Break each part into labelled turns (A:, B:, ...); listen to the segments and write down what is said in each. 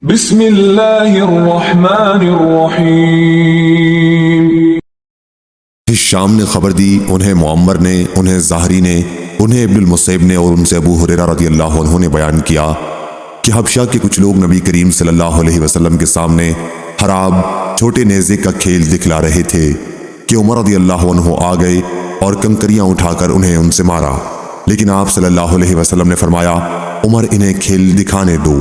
A: بسم اللہ الرحمن الرحیم۔
B: شام نے خبر دی، انہیں معمر نے، انہیں زہری نے، انہیں ابن المصیب نے اور ان سے ابو ہریرہ رضی اللہ عنہ نے بیان کیا کہ حبشہ کے کچھ لوگ نبی کریم صلی اللہ علیہ وسلم کے سامنے حراب چھوٹے نیزے کا کھیل دکھلا رہے تھے کہ عمر رضی اللہ عنہ آ گئے اور کنکریاں اٹھا کر انہیں ان سے مارا، لیکن آپ صلی اللہ علیہ وسلم نے فرمایا عمر انہیں کھیل دکھانے دو۔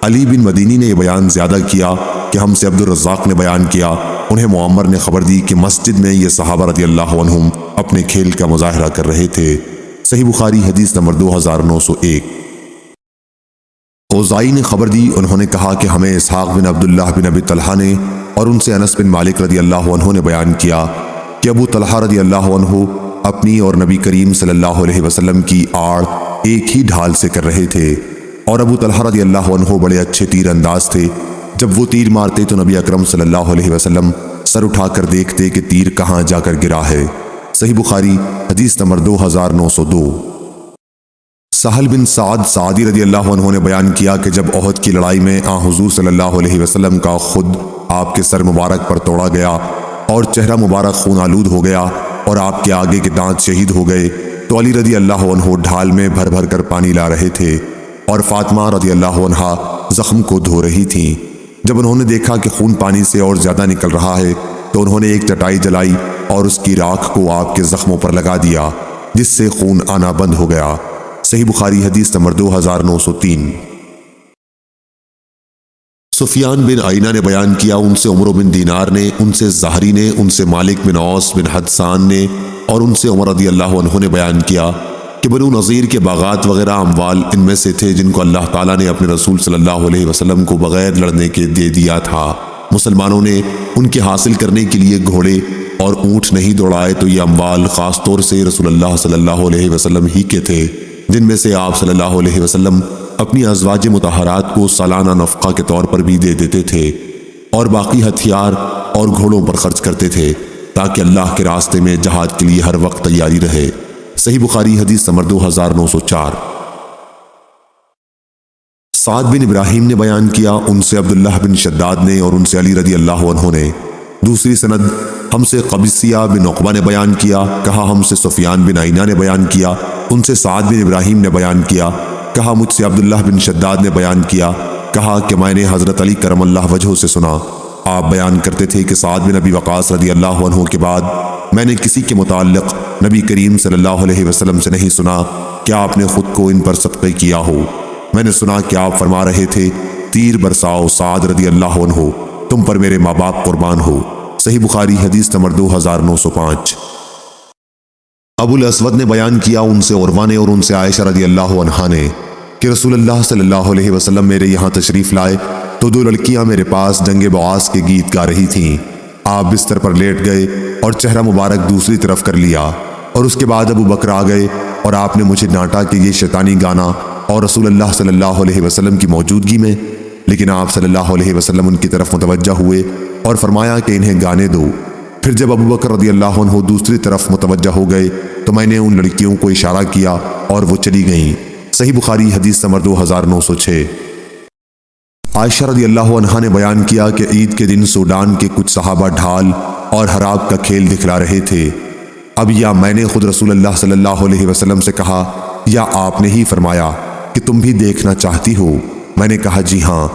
B: علی بن مدینی نے یہ بیان زیادہ کیا کہ ہم سے عبد الرزاق نے بیان کیا، انہیں معمر نے خبر دی کہ مسجد میں یہ صحابہ رضی اللہ عنہم اپنے کھیل کا مظاہرہ کر رہے تھے۔ صحیح بخاری حدیث نمبر 2901۔ اوزائی نے خبر دی، انہوں نے کہا کہ ہمیں اسحاق بن عبداللہ بن ابی طلحہ نے اور ان سے انس بن مالک رضی اللہ عنہ نے بیان کیا کہ ابو طلحہ رضی اللہ عنہ اپنی اور نبی کریم صلی اللہ علیہ وسلم کی آڑ ایک ہی ڈھال سے کر رہے تھے، اور ابو طلحہ رضی اللہ عنہ بڑے اچھے تیر انداز تھے۔ جب وہ تیر مارتے تو نبی اکرم صلی اللہ علیہ وسلم سر اٹھا کر دیکھتے کہ تیر کہاں جا کر گرا ہے۔ صحیح بخاری حدیث نمبر 2902۔ سہل بن سعد سعدی رضی اللہ عنہ نے بیان کیا کہ جب احد کی لڑائی میں حضور صلی اللہ علیہ وسلم کا خود آپ کے سر مبارک پر توڑا گیا اور چہرہ مبارک خون آلود ہو گیا اور آپ کے آگے کے دانت شہید ہو گئے، تو علی رضی اللہ عنہ ڈھال میں بھر بھر کر پانی لا رہے تھے اور فاطمہ رضی اللہ عنہا زخم کو دھو رہی تھیں۔ جب انہوں نے دیکھا کہ خون پانی سے اور زیادہ نکل رہا ہے تو انہوں نے ایک چٹائی جلائی اور اس کی راکھ کو آپ کے زخموں پر لگا دیا، جس سے خون آنا بند ہو گیا۔ صحیح بخاری حدیث نمبر 2903۔ سفیان بن عینہ نے بیان کیا، ان سے عمر بن دینار نے، ان سے زہری نے، ان سے مالک بن اوس بن حدسان نے اور ان سے عمر رضی اللہ عنہ نے بیان کیا کہ بنو نذیر کے باغات وغیرہ اموال ان میں سے تھے جن کو اللہ تعالیٰ نے اپنے رسول صلی اللہ علیہ وسلم کو بغیر لڑنے کے دے دیا تھا۔ مسلمانوں نے ان کے حاصل کرنے کے لیے گھوڑے اور اونٹ نہیں دوڑائے تو یہ اموال خاص طور سے رسول اللہ صلی اللہ علیہ وسلم ہی کے تھے، جن میں سے آپ صلی اللہ علیہ وسلم اپنی ازواج مطہرات کو سالانہ نفقہ کے طور پر بھی دے دیتے تھے، اور باقی ہتھیار اور گھوڑوں پر خرچ کرتے تھے تاکہ اللہ کے راستے میں جہاد کے لیے ہر وقت تیاری رہے۔ صحیح بخاری حدیث نمبر 2904۔ سعد بن ابراہیم نے بیان کیا، ان سے عبداللہ بن شداد نے اور ان سے علی رضی اللہ عنہ نے۔ دوسری سند ہم سے قبیصیہ بن عقبہ نے بیان کیا، کہا ہم سے سفیان بن عینہ نے بیان کیا، ان سے سعد بن ابراہیم نے بیان کیا، کہا مجھ سے عبداللہ بن شداد نے بیان کیا، کہا کہ میں نے حضرت علی کرم اللہ وجہہ سے سنا، آپ بیان کرتے تھے کہ سعد بن ابی وقاص رضی اللہ عنہ کے بعد میں نے کسی کے متعلق نبی کریم صلی اللہ علیہ وسلم سے نہیں سنا کہ آپ نے خود کو ان پر صدقہ کیا ہو۔ میں نے سنا کہ آپ فرما رہے تھے تیر برساؤ سعد رضی اللہ عنہ، تم پر میرے ماں باپ قربان ہو۔ صحیح بخاری حدیث نمبر 2905۔ ابو الاسود نے بیان کیا، ان سے عروہ نے اور ان سے عائشہ رضی اللہ عنہا نے کہ رسول اللہ صلی اللہ علیہ وسلم میرے یہاں تشریف لائے تو دو لڑکیاں میرے پاس جنگ بعاث کے گیت گا رہی تھیں۔ آپ بستر پر لیٹ گئے اور چہرہ مبارک دوسری طرف کر لیا، اور اس کے بعد ابو بکر آ گئے اور آپ نے مجھے ڈانٹا کہ یہ شیطانی گانا اور رسول اللہ صلی اللہ علیہ وسلم کی موجودگی میں، لیکن آپ صلی اللہ علیہ وسلم ان کی طرف متوجہ ہوئے اور فرمایا کہ انہیں گانے دو۔ پھر جب ابو بکر رضی اللہ عنہ دوسری طرف متوجہ ہو گئے تو میں نے ان لڑکیوں کو اشارہ کیا اور وہ چلی گئیں۔ صحیح بخاری حدیث نمبر 2906۔ عائشہ رضی اللہ عنہا نے بیان کیا کہ عید کے دن سوڈان کے کچھ صحابہ ڈھال اور حراب کا کھیل دکھلا رہے تھے۔ اب یا میں نے خود رسول اللہ صلی اللہ علیہ وسلم سے کہا یا آپ نے ہی فرمایا کہ تم بھی دیکھنا چاہتی ہو؟ میں نے کہا جی ہاں۔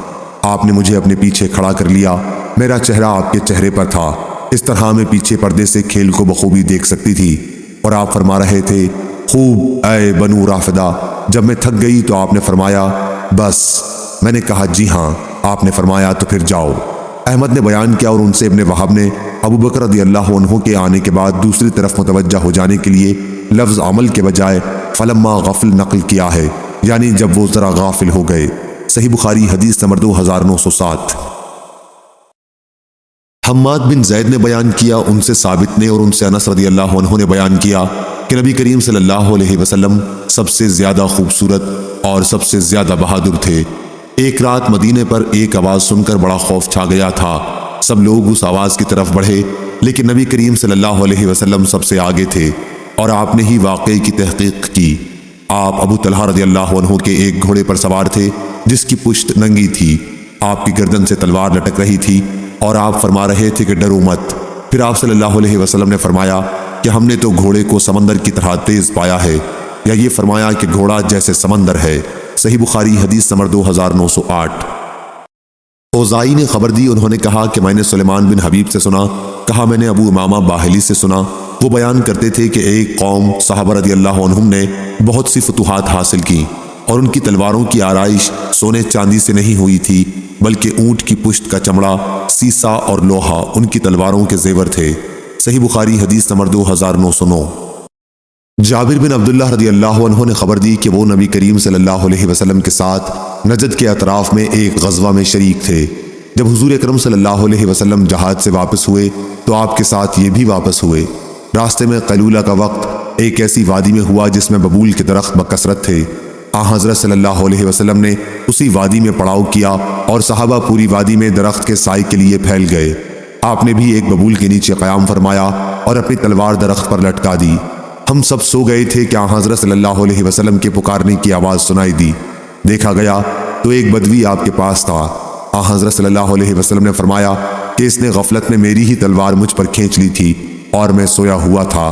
B: آپ نے مجھے اپنے پیچھے کھڑا کر لیا، میرا چہرہ آپ کے چہرے پر تھا، اس طرح میں پیچھے پردے سے کھیل کو بخوبی دیکھ سکتی تھی، اور آپ فرما رہے تھے خوب اے بنو رافدہ۔ جب میں تھک گئی تو آپ نے فرمایا بس۔ میں نے کہا جی ہاں۔ آپ نے فرمایا تو پھر جاؤ۔ احمد نے بیان کیا اور ان سے ابن وہب نے ابو بکر رضی اللہ عنہ کے آنے کے بعد دوسری طرف متوجہ ہو جانے کے لیے لفظ عمل کے بجائے فلما غفل نقل کیا ہے، یعنی جب وہ ذرا غافل ہو گئے۔ صحیح بخاری حدیث نمبر 2907۔ حماد بن زید نے بیان کیا، ان سے ثابت نے اور ان سے انس رضی اللہ عنہ نے بیان کیا کہ نبی کریم صلی اللہ علیہ وسلم سب سے زیادہ خوبصورت اور سب سے زیادہ بہادر تھے۔ ایک رات مدینے پر ایک آواز سن کر بڑا خوف چھا گیا تھا، سب لوگ اس آواز کی طرف بڑھے، لیکن نبی کریم صلی اللہ علیہ وسلم سب سے آگے تھے اور آپ نے ہی واقعے کی تحقیق کی۔ آپ ابو طلحہ رضی اللہ عنہ کے ایک گھوڑے پر سوار تھے جس کی پشت ننگی تھی، آپ کی گردن سے تلوار لٹک رہی تھی اور آپ فرما رہے تھے کہ ڈرو مت۔ پھر آپ صلی اللہ علیہ وسلم نے فرمایا کہ ہم نے تو گھوڑے کو سمندر کی طرح تیز پایا ہے، یا یہ فرمایا کہ گھوڑا جیسے سمندر ہے۔ صحیح بخاری حدیث نمبر 2908۔ اوزائی نے خبر دی، انہوں نے کہا کہ میں نے سلیمان بن حبیب سے سنا، کہا میں نے ابو امامہ باہلی سے سنا، وہ بیان کرتے تھے کہ ایک قوم صحابہ رضی اللہ عنہم نے بہت سی فتوحات حاصل کی اور ان کی تلواروں کی آرائش سونے چاندی سے نہیں ہوئی تھی، بلکہ اونٹ کی پشت کا چمڑا، سیسا اور لوہا ان کی تلواروں کے زیور تھے۔ صحیح بخاری حدیث نمبر 2909۔ جابر بن عبداللہ رضی اللہ عنہ نے خبر دی کہ وہ نبی کریم صلی اللہ علیہ وسلم کے ساتھ نجد کے اطراف میں ایک غزوہ میں شریک تھے۔ جب حضور اکرم صلی اللہ علیہ وسلم جہاد سے واپس ہوئے تو آپ کے ساتھ یہ بھی واپس ہوئے۔ راستے میں قیلولہ کا وقت ایک ایسی وادی میں ہوا جس میں ببول کے درخت بکثرت تھے۔ حضرت صلی اللہ علیہ وسلم نے اسی وادی میں پڑاؤ کیا اور صحابہ پوری وادی میں درخت کے سائے کے لیے پھیل گئے۔ آپ نے بھی ایک ببول کے نیچے قیام فرمایا اور اپنی تلوار درخت پر لٹکا دی۔ ہم سب سو گئے تھے کہ حضرت صلی اللہ علیہ وسلم کے پکارنے کی آواز سنائی دی۔ دیکھا گیا تو ایک بدوی آپ کے پاس تھا۔ حضرت صلی اللہ علیہ وسلم نے فرمایا کہ اس نے غفلت میں میری ہی تلوار مجھ پر کھینچ لی تھی اور میں سویا ہوا تھا۔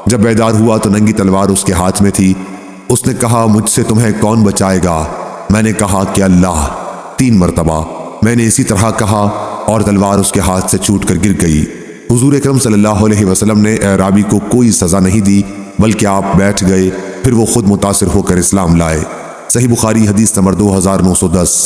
B: جب بیدار ہوا تو ننگی تلوار اس کے ہاتھ میں تھی۔ اس نے کہا مجھ سے تمہیں کون بچائے گا؟ میں نے کہا کہ اللہ۔ 3 مرتبہ میں نے اسی طرح کہا اور تلوار اس کے ہاتھ سے چھوٹ کر گر گئی۔ حضور اکرم صلی اللہ علیہ وسلم نے اعرابی کو کوئی سزا نہیں دی، بلکہ آپ بیٹھ گئے، پھر وہ خود متاثر ہو کر اسلام لائے۔ صحیح بخاری حدیث نمبر 2910۔